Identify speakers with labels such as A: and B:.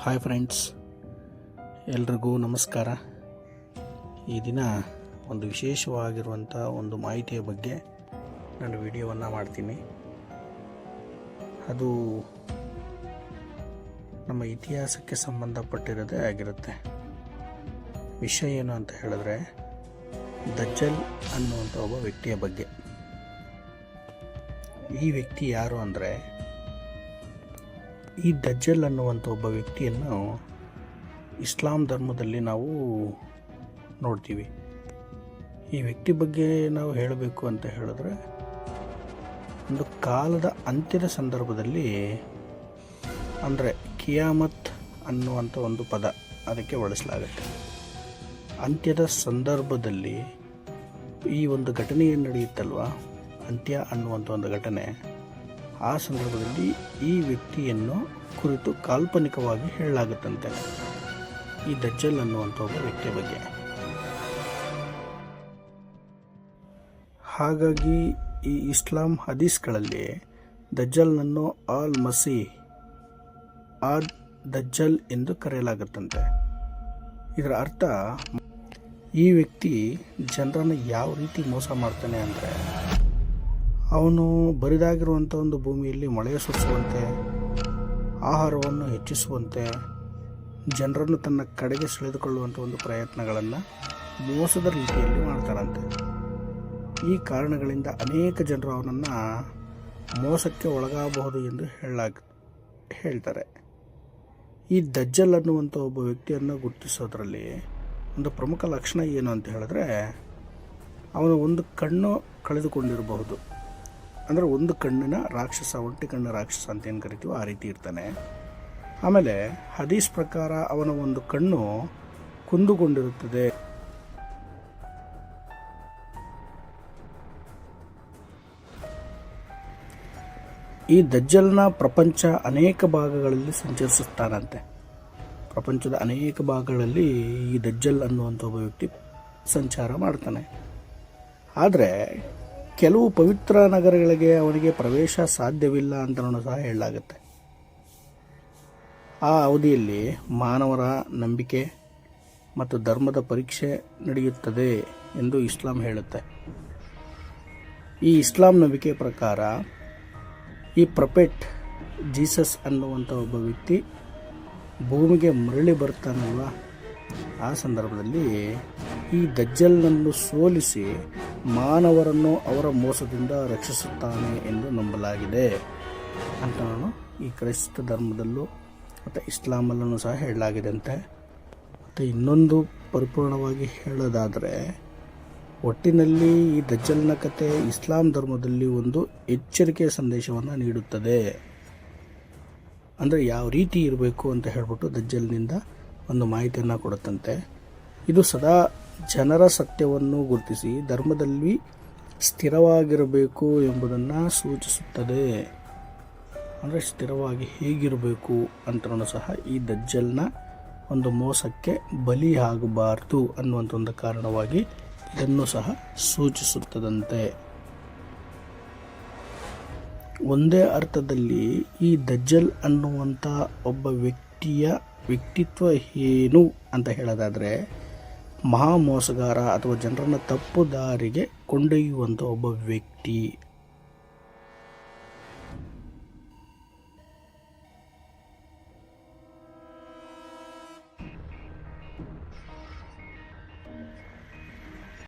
A: Hi friends, ಎಲ್ರಿಗೂ ನಮಸ್ಕಾರ. ಈ ದಿನ ಒಂದು ವಿಶೇಷವಾಗಿರುವಂಥ ಒಂದು ಮಾಹಿತಿಯ ಬಗ್ಗೆ ನಾನು ವಿಡಿಯೋವನ್ನು ಮಾಡ್ತೀನಿ. ಅದು ನಮ್ಮ ಇತಿಹಾಸಕ್ಕೆ ಸಂಬಂಧಪಟ್ಟಿರೋದೇ ಆಗಿರುತ್ತೆ. ವಿಷಯ ಏನು ಅಂತ ಹೇಳಿದ್ರೆ, ದಜ್ಜಲ್ ಅನ್ನುವಂಥ ಒಬ್ಬ ವ್ಯಕ್ತಿಯ ಬಗ್ಗೆ. ಈ ವ್ಯಕ್ತಿ ಯಾರು ಅಂದರೆ, ಈ ದಜ್ಜಲ್ ಅನ್ನುವಂಥ ಒಬ್ಬ ವ್ಯಕ್ತಿಯನ್ನು ಇಸ್ಲಾಂ ಧರ್ಮದಲ್ಲಿ ನಾವು ನೋಡ್ತೀವಿ. ಈ ವ್ಯಕ್ತಿ ಬಗ್ಗೆ ನಾವು ಹೇಳಬೇಕು ಅಂತ ಹೇಳಿದ್ರೆ, ಒಂದು ಕಾಲದ ಅಂತ್ಯದ ಸಂದರ್ಭದಲ್ಲಿ, ಅಂದರೆ ಕಿಯಾಮತ್ ಅನ್ನುವಂಥ ಒಂದು ಪದ ಅದಕ್ಕೆ ಬಳಸಲಾಗುತ್ತೆ. ಅಂತ್ಯದ ಸಂದರ್ಭದಲ್ಲಿ ಈ ಒಂದು ಘಟನೆ ಏನು ನಡೆಯುತ್ತಲ್ವ, ಅಂತ್ಯ ಅನ್ನುವಂಥ ಒಂದು ಘಟನೆ, ಆ ಸಂದರ್ಭದಲ್ಲಿ ಈ ವ್ಯಕ್ತಿಯನ್ನು ಕುರಿತು ಕಾಲ್ಪನಿಕವಾಗಿ ಹೇಳಲಾಗುತ್ತಂತೆ, ಈ ದಜ್ಜಲ್ ಅನ್ನುವಂಥ ಒಬ್ಬ ವ್ಯಕ್ತಿಯ ಬಗ್ಗೆ. ಹಾಗಾಗಿ ಈ ಇಸ್ಲಾಂ ಹದೀಸ್ಗಳಲ್ಲಿ ದಜ್ಜಲ್ನನ್ನು ಆಲ್ ಮಸಿ ಆದ್ ದಜ್ಜಲ್ ಎಂದು ಕರೆಯಲಾಗುತ್ತಂತೆ. ಇದರ ಅರ್ಥ, ಈ ವ್ಯಕ್ತಿ ಜನರನ್ನು ಯಾವ ರೀತಿ ಮೋಸ ಮಾಡ್ತಾನೆ ಅಂದರೆ, ಅವನು ಬರಿದಾಗಿರುವಂಥ ಒಂದು ಭೂಮಿಯಲ್ಲಿ ಮಳೆ ಸುರಿಸುವಂತೆ, ಆಹಾರವನ್ನು ಹೆಚ್ಚಿಸುವಂತೆ, ಜನರನ್ನು ತನ್ನ ಕಡೆಗೆ ಸೆಳೆದುಕೊಳ್ಳುವಂಥ ಒಂದು ಪ್ರಯತ್ನಗಳನ್ನು ಮೋಸದ ರೀತಿಯಲ್ಲಿ ಮಾಡ್ತಾರಂತೆ. ಈ ಕಾರಣಗಳಿಂದ ಅನೇಕ ಜನರು ಅವನನ್ನು ಮೋಸಕ್ಕೆ ಒಳಗಾಗಬಹುದು ಎಂದು ಹೇಳ್ತಾರೆ. ಈ ದಜ್ಜಲ್ ಅನ್ನುವಂಥ ಒಬ್ಬ ವ್ಯಕ್ತಿಯನ್ನು ಗುರುತಿಸೋದ್ರಲ್ಲಿ ಒಂದು ಪ್ರಮುಖ ಲಕ್ಷಣ ಏನು ಅಂತ ಹೇಳಿದ್ರೆ, ಅವನು ಒಂದು ಕಣ್ಣು ಕಳೆದುಕೊಂಡಿರಬಹುದು. ಅಂದರೆ ಒಂದು ಕಣ್ಣಿನ ರಾಕ್ಷಸ, ಒಂಟಿ ಕಣ್ಣ ರಾಕ್ಷಸ ಅಂತ ಏನು ಕರಿತೀವೋ ಆ ರೀತಿ ಇರ್ತಾನೆ. ಆಮೇಲೆ ಹದೀಸ್ ಪ್ರಕಾರ ಅವನ ಒಂದು ಕಣ್ಣು ಕುಂದುಕೊಂಡಿರುತ್ತದೆ. ಈ ದಜ್ಜಲ್ನ ಪ್ರಪಂಚ ಅನೇಕ ಭಾಗಗಳಲ್ಲಿ ಸಂಚರಿಸುತ್ತಾನಂತೆ. ಪ್ರಪಂಚದ ಅನೇಕ ಭಾಗಗಳಲ್ಲಿ ಈ ದಜ್ಜಲ್ ಅನ್ನುವಂಥ ಒಬ್ಬ ವ್ಯಕ್ತಿ ಸಂಚಾರ ಮಾಡ್ತಾನೆ. ಆದರೆ ಕೆಲವು ಪವಿತ್ರ ನಗರಗಳಿಗೆ ಅವನಿಗೆ ಪ್ರವೇಶ ಸಾಧ್ಯವಿಲ್ಲ ಅಂತಲೂ ಸಹ ಹೇಳಲಾಗುತ್ತೆ. ಆ ಅವಧಿಯಲ್ಲಿ ಮಾನವರ ನಂಬಿಕೆ ಮತ್ತು ಧರ್ಮದ ಪರೀಕ್ಷೆ ನಡೆಯುತ್ತದೆ ಎಂದು ಇಸ್ಲಾಂ ಹೇಳುತ್ತೆ. ಈ ಇಸ್ಲಾಂ ನಂಬಿಕೆ ಪ್ರಕಾರ ಈ ಪ್ರೊಫೆಟ್ ಜೀಸಸ್ ಅನ್ನುವಂಥ ಒಬ್ಬ ವ್ಯಕ್ತಿ ಭೂಮಿಗೆ ಮರಳಿ ಬರ್ತಾನಲ್ವ, ಆ ಸಂದರ್ಭದಲ್ಲಿ ಈ ದಜ್ಜಲ್ನನ್ನು ಸೋಲಿಸಿ ಮಾನವರನ್ನು ಅವರ ಮೋಸದಿಂದ ರಕ್ಷಿಸುತ್ತಾನೆ ಎಂದು ನಂಬಲಾಗಿದೆ ಅಂತ ನಾನು ಈ ಕ್ರೈಸ್ತ ಧರ್ಮದಲ್ಲೂ ಮತ್ತು ಇಸ್ಲಾಮಲ್ಲೂ ಸಹ ಹೇಳಲಾಗಿದೆ ಅಂತೆ. ಮತ್ತು ಇನ್ನೊಂದು ಪರಿಪೂರ್ಣವಾಗಿ ಹೇಳೋದಾದರೆ, ಒಟ್ಟಿನಲ್ಲಿ ಈ ದಜ್ಜಲ್ನ ಕತೆ ಇಸ್ಲಾಂ ಧರ್ಮದಲ್ಲಿ ಒಂದು ಎಚ್ಚರಿಕೆಯ ಸಂದೇಶವನ್ನು ನೀಡುತ್ತದೆ. ಅಂದರೆ ಯಾವ ರೀತಿ ಇರಬೇಕು ಅಂತ ಹೇಳ್ಬಿಟ್ಟು ದಜ್ಜಲ್ನಿಂದ ಒಂದು ಮಾಹಿತಿಯನ್ನು ಕೊಡುತ್ತಂತೆ. ಇದು ಸದಾ ಜನರ ಸತ್ಯವನ್ನು ಗುರುತಿಸಿ ಧರ್ಮದಲ್ಲಿ ಸ್ಥಿರವಾಗಿರಬೇಕು ಎಂಬುದನ್ನು ಸೂಚಿಸುತ್ತದೆ. ಅಂದರೆ ಸ್ಥಿರವಾಗಿ ಹೇಗಿರಬೇಕು ಅಂತಲೂ ಸಹ ಈ ದಜ್ಜಲ್ನ ಒಂದು ಮೋಸಕ್ಕೆ ಬಲಿಯಾಗಬಾರ್ದು ಅನ್ನುವಂಥ ಒಂದು ಕಾರಣವಾಗಿ ಇದನ್ನು ಸಹ ಸೂಚಿಸುತ್ತದಂತೆ. ಒಂದೇ ಅರ್ಥದಲ್ಲಿ ಈ ದಜ್ಜಲ್ ಅನ್ನುವಂಥ ಒಬ್ಬ ವ್ಯಕ್ತಿಯ ವ್ಯಕ್ತಿತ್ವ ಏನು ಅಂತ ಹೇಳೋದಾದರೆ, ಮಹಾ ಮೋಸಗಾರ ಅಥವಾ ಜನರನ್ನು ತಪ್ಪು ದಾರಿಗೆ ಕೊಂಡೊಯ್ಯುವಂಥ ಒಬ್ಬ ವ್ಯಕ್ತಿ